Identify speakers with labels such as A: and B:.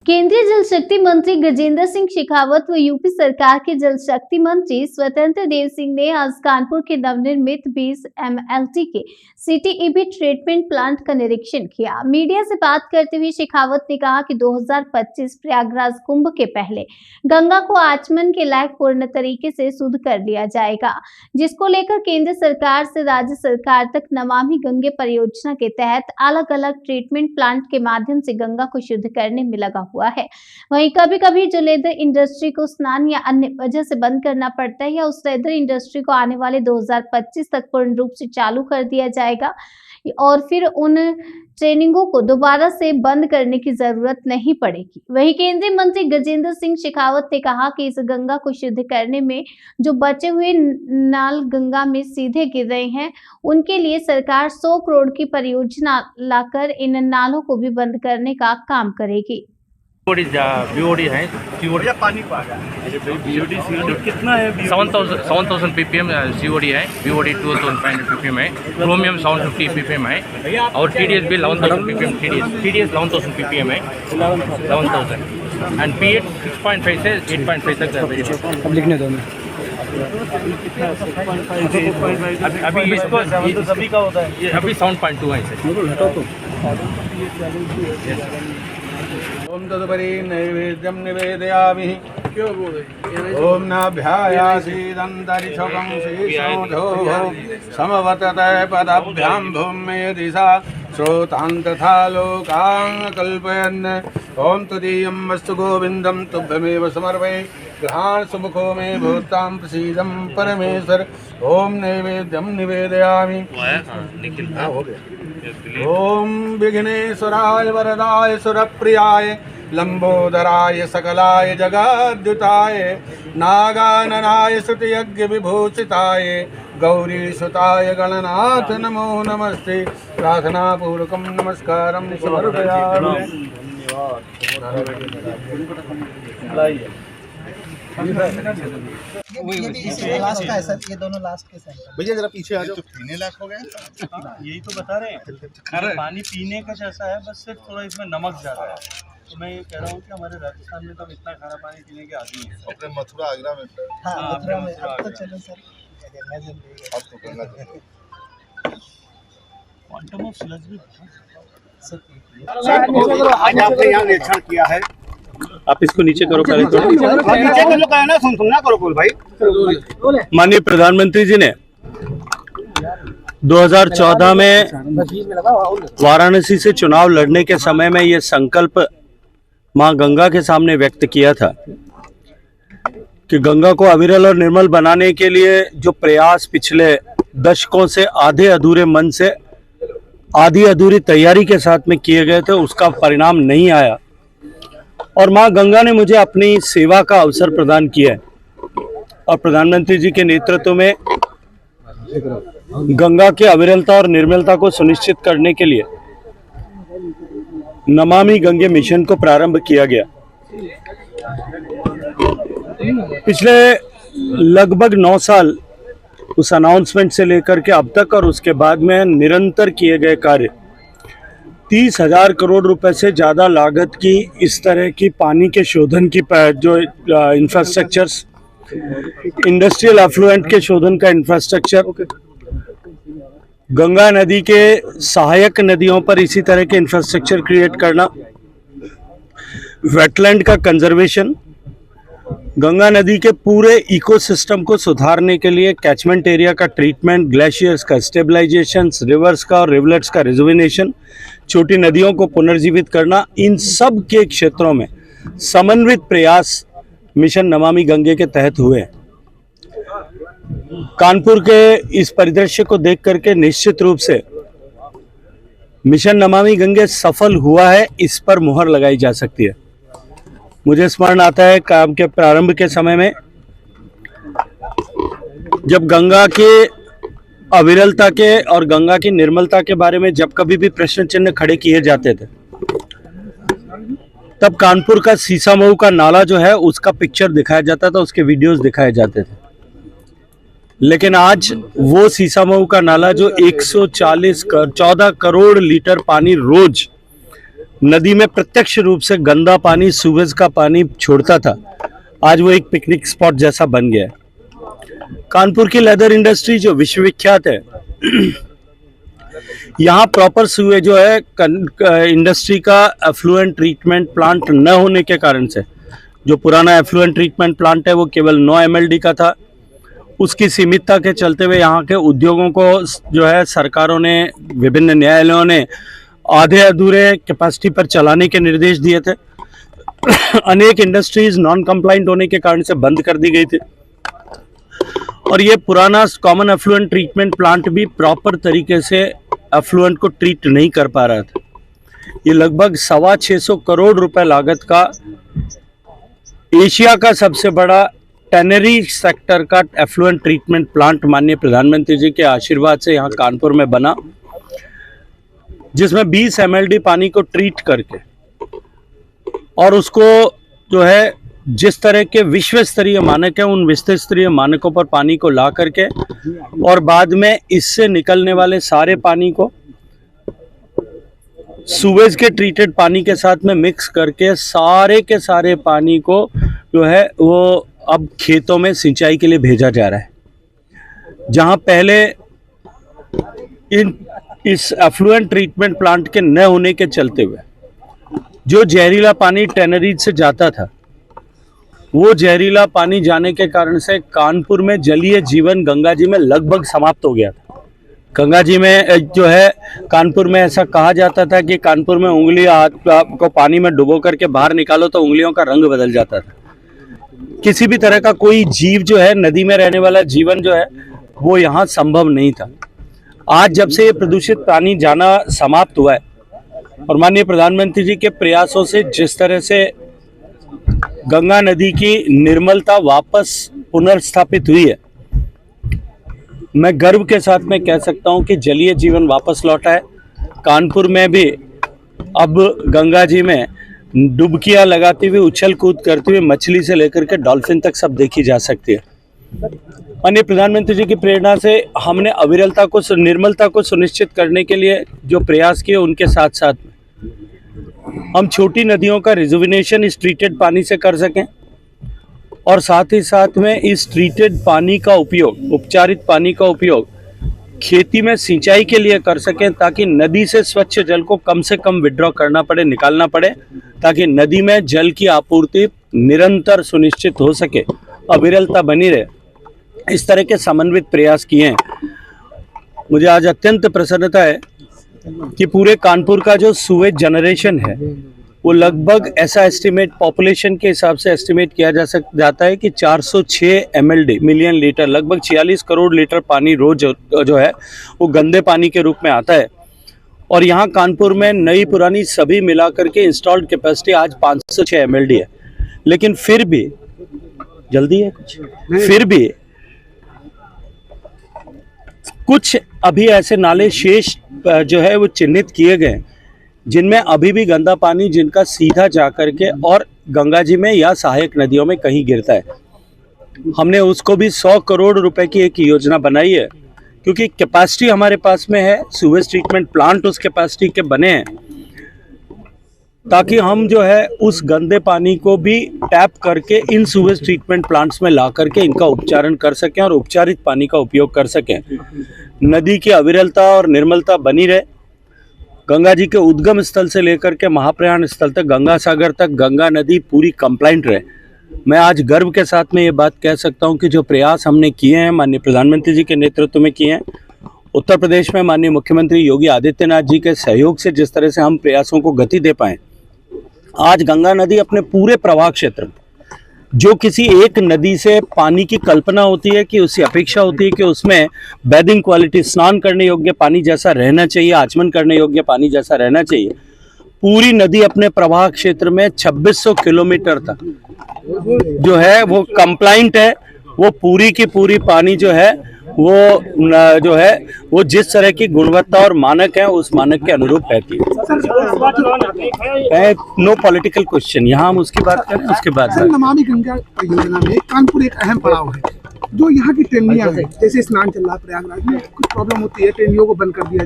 A: केंद्रीय जल शक्ति मंत्री गजेंद्र सिंह शेखावत व यूपी सरकार के जल शक्ति मंत्री स्वतंत्र देव सिंह ने आज कानपुर के नवनिर्मित 20 MLT के CTEB ट्रीटमेंट प्लांट का निरीक्षण किया। मीडिया से बात करते हुए शेखावत ने कहा कि 2025 प्रयागराज कुंभ के पहले गंगा को आचमन के लायक पूर्ण तरीके से शुद्ध कर लिया जाएगा, जिसको लेकर केंद्र सरकार से राज्य सरकार तक नमामि गंगे परियोजना के तहत अलग अलग ट्रीटमेंट प्लांट के माध्यम से गंगा को शुद्ध करने में लगा हुआ है। वहीं कभी कभी जो लेदर इंडस्ट्री को स्नान या अन्य वजह से बंद करना पड़ता है, या उस लेदर इंडस्ट्री को आने वाले 2025 तक पूर्ण रूप से चालू कर दिया जाएगा और फिर उन ट्रेनिंगों को दोबारा से बंद करने की जरूरत नहीं पड़ेगी। वहीं केंद्रीय मंत्री गजेंद्र सिंह शेखावत ने कहा कि इस गंगा को शुद्ध करने में जो बचे हुए नाल गंगा में सीधे गिर रहे हैं, उनके लिए सरकार 100 करोड़ की परियोजना लाकर इन नालों को भी बंद करने का काम करेगी।
B: बीओडी है, सीओडी पानी को आ गया। बीओडी कितना है? 7000 ppm सीओडी है, बीओडी 2500 ppm है, क्रोमियम 750 ppm है और टीडीएस भी 11000 ppm। टीडीएस 11000 ppm है, 11000 एंड पीएच 6.5 से 8.5 तक। अब लिखने दो अभी इसको सभी का होता है, अभी 7.2 है इसे।
C: ओम तदुपरि नैवेद्यं निवेदयामि। ओम नाभ्यायासीदन्तरिक्षकं शेषोधोः समवतते पदाभ्यां भूम्ये दिशा श्रोतान् तथा लोकान् कल्पयन्। ओम तदीयं वस्तु गोविन्दं तुभ्यमेव समर्पये। गृहाण सुमुखो मे भूतां प्रसीदं परमेश्वर। ओम नैवेद्यं निवेदयामि। ओम विघ्नेश्वराय वरदाय सुरप्रियाय लंबोदराय सकलाय जगद्युताय नागाननाय स्तुतियज्ञ विभूषिताय गौरीसुताय गणनाथ नमो नमस्ते। प्रार्थना पूर्वकं नमस्कारं समर्पयामि।
D: ये लास्ट का है सर, ये दोनों लास्ट के सर।
C: भैया जरा पीछे आ जाओ।
D: पीने लायक हो गया?
B: यही तो बता रहे हैं, पानी पीने का जैसा है, बस सिर्फ थोड़ा इसमें नमक ज़्यादा है। तो मैं ये कह रहा हूँ कि हमारे राजस्थान में तो इतना खारा पानी पीने के आदमी है।
C: अपने मथुरा आगरा में।
D: हाँ, मथुरा में। अब तो चलो सर,
C: अब तो करना चाहिए।
B: क्वांटम ऑफ स्लज भी
C: आज आपने यहाँ निरीक्षण किया है,
E: आप इसको नीचे करो पहले तो।
C: नीचे कर लो, कहना सुनना करो बोल भाई।
E: माननीय प्रधानमंत्री जी ने 2014 में वाराणसी से चुनाव लड़ने के समय में ये संकल्प मां गंगा के सामने व्यक्त किया था कि गंगा को अविरल और निर्मल बनाने के लिए जो प्रयास पिछले दशकों से आधे अधूरे मन से आधी अधूरी तैयारी के साथ में किए गए थे, उसका परिणाम नहीं आया और मां गंगा ने मुझे अपनी सेवा का अवसर प्रदान किया है। और प्रधानमंत्री जी के नेतृत्व में गंगा की अविरलता और निर्मलता को सुनिश्चित करने के लिए नमामि गंगे मिशन को प्रारंभ किया गया। पिछले लगभग 9 साल उस अनाउंसमेंट से लेकर के अब तक और उसके बाद में निरंतर किए गए कार्य 30,000 करोड़ रुपए से ज़्यादा लागत की इस तरह की पानी के शोधन की जो इंफ्रास्ट्रक्चर्स, इंडस्ट्रियल एफ्लुएंट के शोधन का इंफ्रास्ट्रक्चर, गंगा नदी के सहायक नदियों पर इसी तरह के इंफ्रास्ट्रक्चर क्रिएट करना, वेटलैंड का कंजर्वेशन, गंगा नदी के पूरे इकोसिस्टम को सुधारने के लिए कैचमेंट एरिया का ट्रीटमेंट, ग्लेशियर्स का स्टेबलाइजेशन, रिवर्स का और रिवलेट्स का रिजर्विनेशन, छोटी नदियों को पुनर्जीवित करना, इन सब के क्षेत्रों में समन्वित प्रयास मिशन नमामि गंगे के तहत हुए। कानपुर के इस परिदृश्य को देख करके निश्चित रूप से मिशन नमामि गंगे सफल हुआ है, इस पर मुहर लगाई जा सकती है। मुझे स्मरण आता है काम के प्रारंभ के समय में जब गंगा के अविरलता के और गंगा की निर्मलता के बारे में जब कभी भी प्रश्न चिन्ह खड़े किए जाते थे, तब कानपुर का सीसामऊ का नाला जो है उसका पिक्चर दिखाया जाता था, उसके वीडियोस दिखाए जाते थे। लेकिन आज वो सीसामऊ का नाला जो 14 करोड़ लीटर पानी रोज नदी में प्रत्यक्ष रूप से गंदा पानी, सूवेज का पानी छोड़ता था, आज वो एक पिकनिक स्पॉट जैसा बन गया है। कानपुर की लेदर इंडस्ट्री जो विश्वविख्यात है, यहाँ प्रॉपर सूवेज जो है इंडस्ट्री का एफ्लुएंट ट्रीटमेंट प्लांट न होने के कारण से, जो पुराना एफ्लुएंट ट्रीटमेंट प्लांट है वो केवल 9 MLD का था। उसकी सीमितता के चलते हुए यहाँ के उद्योगों को जो है सरकारों ने, विभिन्न न्यायालयों ने आधे अधूरे कैपेसिटी पर चलाने के निर्देश दिए थे। अनेक इंडस्ट्रीज नॉन कंप्लाइंट होने के कारण से बंद कर दी गई थी और ये पुराना कॉमन एफ्लुएंट ट्रीटमेंट प्लांट भी प्रॉपर तरीके से एफ्लुएंट को ट्रीट नहीं कर पा रहा था। ये लगभग 625 करोड़ रुपए लागत का एशिया का सबसे बड़ा टैनरी सेक्टर का एफ्लुएंट ट्रीटमेंट प्लांट माननीय प्रधानमंत्री जी के आशीर्वाद से यहाँ कानपुर में बना, जिसमें 20 MLD पानी को ट्रीट करके और उसको जो है जिस तरह के विश्व स्तरीय मानक है उन विश्व स्तरीय मानकों पर पानी को ला करके और बाद में इससे निकलने वाले सारे पानी को सूवेज के ट्रीटेड पानी के साथ में मिक्स करके सारे के सारे पानी को जो है वो अब खेतों में सिंचाई के लिए भेजा जा रहा है। जहां पहले इस एफ्लुएंट ट्रीटमेंट प्लांट के न होने के चलते हुए जो जहरीला पानी टैनरीज से जाता था, वो जहरीला पानी जाने के कारण से कानपुर में जलीय जीवन गंगा जी में लगभग समाप्त हो गया था। गंगा जी में जो है कानपुर में ऐसा कहा जाता था कि कानपुर में उंगली हाथ को पानी में डुबो करके बाहर निकालो तो उंगलियों का रंग बदल जाता था। किसी भी तरह का कोई जीव जो है, नदी में रहने वाला जीवन जो है वो यहाँ संभव नहीं था। आज जब से ये प्रदूषित पानी जाना समाप्त हुआ है और माननीय प्रधानमंत्री जी के प्रयासों से जिस तरह से गंगा नदी की निर्मलता वापस पुनर्स्थापित हुई है, मैं गर्व के साथ में कह सकता हूं कि जलीय जीवन वापस लौटा है। कानपुर में भी अब गंगा जी में डुबकियां लगाती हुई, उछल कूद करती हुई मछली से लेकर के डॉल्फिन तक सब देखी जा सकती है। माननीय प्रधानमंत्री जी की प्रेरणा से हमने अविरलता को, निर्मलता को सुनिश्चित करने के लिए जो प्रयास किए, उनके साथ साथ हम छोटी नदियों का रिजुविनेशन इस ट्रीटेड पानी से कर सकें और साथ ही साथ में इस ट्रीटेड पानी का उपयोग, उपचारित पानी का उपयोग खेती में सिंचाई के लिए कर सकें, ताकि नदी से स्वच्छ जल को कम से कम विड्रॉ करना पड़े, निकालना पड़े, ताकि नदी में जल की आपूर्ति निरंतर सुनिश्चित हो सके, अविरलता बनी रहे। इस तरह के समन्वित प्रयास किए हैं। मुझे आज अत्यंत प्रसन्नता है कि पूरे कानपुर का जो सूवेज जनरेशन है वो लगभग ऐसा एस्टिमेट पॉपुलेशन के हिसाब से एस्टिमेट किया जाता है कि 406 MLD मिलियन लीटर, लगभग 46 करोड़ लीटर पानी रोज जो है वो गंदे पानी के रूप में आता है। और यहाँ कानपुर में नई पुरानी सभी मिलाकर के इंस्टॉल्ड कैपेसिटी आज 506 MLD है। लेकिन फिर भी जल्दी है फिर भी कुछ अभी ऐसे नाले शेष जो है वो चिन्हित किए गए जिनमें अभी भी गंदा पानी जिनका सीधा जा करके और गंगा जी में या सहायक नदियों में कहीं गिरता है। हमने उसको भी 100 करोड़ रुपए की एक योजना बनाई है, क्योंकि कैपेसिटी हमारे पास में है, सूवेज ट्रीटमेंट प्लांट उस कैपेसिटी के बने हैं, ताकि हम जो है उस गंदे पानी को भी टैप करके इन सूवेज ट्रीटमेंट प्लांट्स में ला करके इनका उपचारण कर सकें और उपचारित पानी का उपयोग कर सकें। नदी की अविरलता और निर्मलता बनी रहे। गंगा जी के उद्गम स्थल से लेकर के महाप्रयाण स्थल तक, गंगा सागर तक गंगा नदी पूरी कंप्लाइंट रहे। मैं आज गर्व के साथ में ये बात कह सकता हूँ कि जो प्रयास हमने किए हैं, माननीय प्रधानमंत्री जी के नेतृत्व में किए हैं, उत्तर प्रदेश में माननीय मुख्यमंत्री योगी आदित्यनाथ जी के सहयोग से जिस तरह से हम प्रयासों को गति दे पाए, आज गंगा नदी अपने पूरे प्रवाह क्षेत्र में, जो किसी एक नदी से पानी की कल्पना होती है कि उसकी अपेक्षा होती है कि उसमें बैदिंग क्वालिटी, स्नान करने योग्य पानी जैसा रहना चाहिए, आचमन करने योग्य पानी जैसा रहना चाहिए, पूरी नदी अपने प्रवाह क्षेत्र में 2600 किलोमीटर तक जो है वो कंप्लाइंट है। वो पूरी की पूरी पानी जो है वो जिस तरह की गुणवत्ता और मानक है उस मानक के अनुरूप रहती है। नो पॉलिटिकल क्वेश्चन, यहाँ हम उसकी बात करें उसके बाद।
F: नमामि गंगा योजना में कानपुर एक अहम पड़ाव है। जो यहाँ की ट्रेनियां हैं, जैसे स्नान चल रहा है प्रयागराज में, कुछ प्रॉब्लम होती है, ट्रेनियों को बंद कर दिया